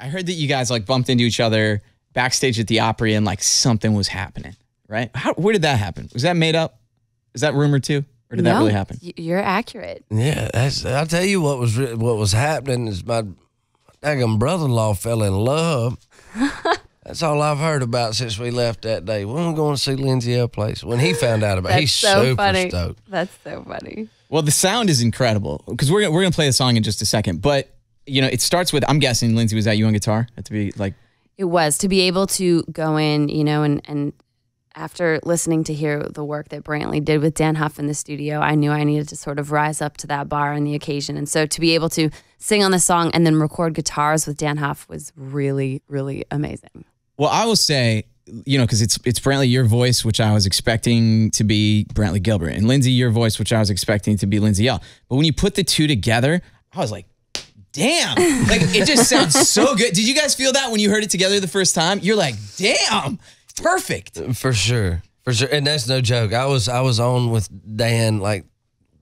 I heard that you guys like bumped into each other backstage at the Opry and like something was happening, right? Where did that happen? Was that made up? Is that rumored too? Or did that really happen? You're accurate. Yeah, I'll tell you what was happening is my daggum brother-in-law fell in love. That's all I've heard about since we left that day. When we going to see Lindsay Ell place? When he found out about it, he's so super funny. stoked. That's so funny. Well, the sound is incredible because we're gonna play the song in just a second. But you know, it starts with, I'm guessing Lindsay, was that you on guitar? To be like, it was to be able to go in, you know, and after listening to hear the work that Brantley did with Dan Huff in the studio, I knew I needed to sort of rise up to that bar on the occasion. And so to be able to sing on the song and then record guitars with Dan Huff was really, really amazing. Well, I will say, you know, because it's Brantley, your voice, which I was expecting to be Brantley Gilbert, and Lindsay, your voice, which I was expecting to be Lindsay Ell. But when you put the two together, I was like, damn, like it just sounds so good. Did you guys feel that when you heard it together the first time? You're like, damn, perfect. For sure. And that's no joke. I was on with Dan like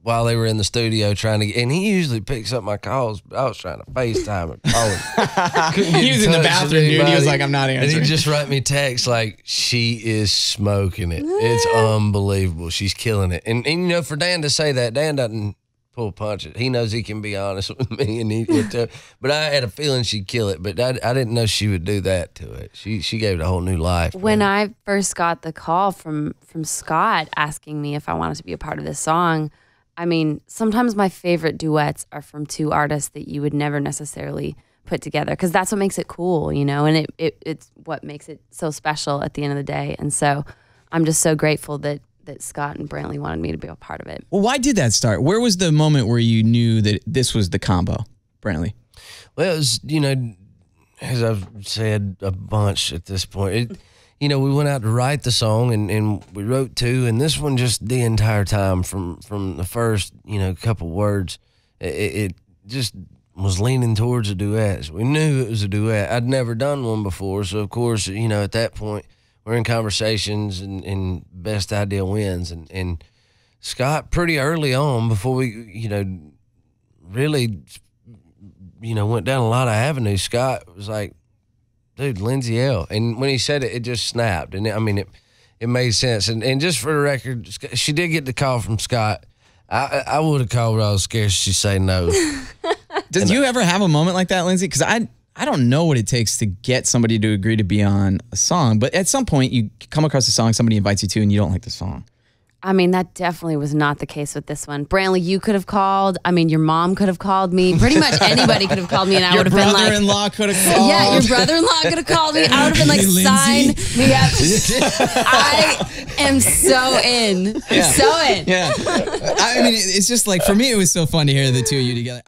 while they were in the studio trying to get, and he usually picks up my calls, but I was trying to FaceTime and call him. He was in the bathroom, dude. He was like, I'm not answering. And he just write me text like, she is smoking it. It's unbelievable. She's killing it. And you know, for Dan to say that, Dan doesn't pull punches. He knows he can be honest with me, and he but I had a feeling she'd kill it, but I didn't know she would do that to it. She gave it a whole new life. When I first got the call from Scott asking me if I wanted to be a part of this song, I mean, sometimes my favorite duets are from two artists that you would never necessarily put together, because that's what makes it cool, you know, and it's what makes it so special at the end of the day. And so I'm just so grateful that Scott and Brantley wanted me to be a part of it. Well, why did that start? Where was the moment where you knew that this was the combo, Brantley? Well, it was, you know, as I've said a bunch at this point, you know, we went out to write the song and we wrote two, and this one just the entire time from the first, you know, couple words, it just was leaning towards a duet. So we knew it was a duet. I'd never done one before, so of course, you know, at that point, we're in conversations and best idea wins. And Scott, pretty early on, before we, you know, really, you know, went down a lot of avenues, Scott was like, dude, Lindsay Ell. And when he said it, it just snapped. And I mean, it made sense. And just for the record, she did get the call from Scott. I would have called, but I was scared she'd say no. Did you ever have a moment like that, Lindsay? Because I don't know what it takes to get somebody to agree to be on a song, but at some point you come across a song somebody invites you to and you don't like the song. I mean, that definitely was not the case with this one. Brantley, you could have called. I mean, your mom could have called me. Pretty much anybody could have called me, and I would have been like... Your brother-in-law could have called. Yeah, your brother-in-law could have called me. I would have been like, sign me up. I am so in. Yeah. So in. Yeah. I mean, it's just like, for me, it was so fun to hear the two of you together.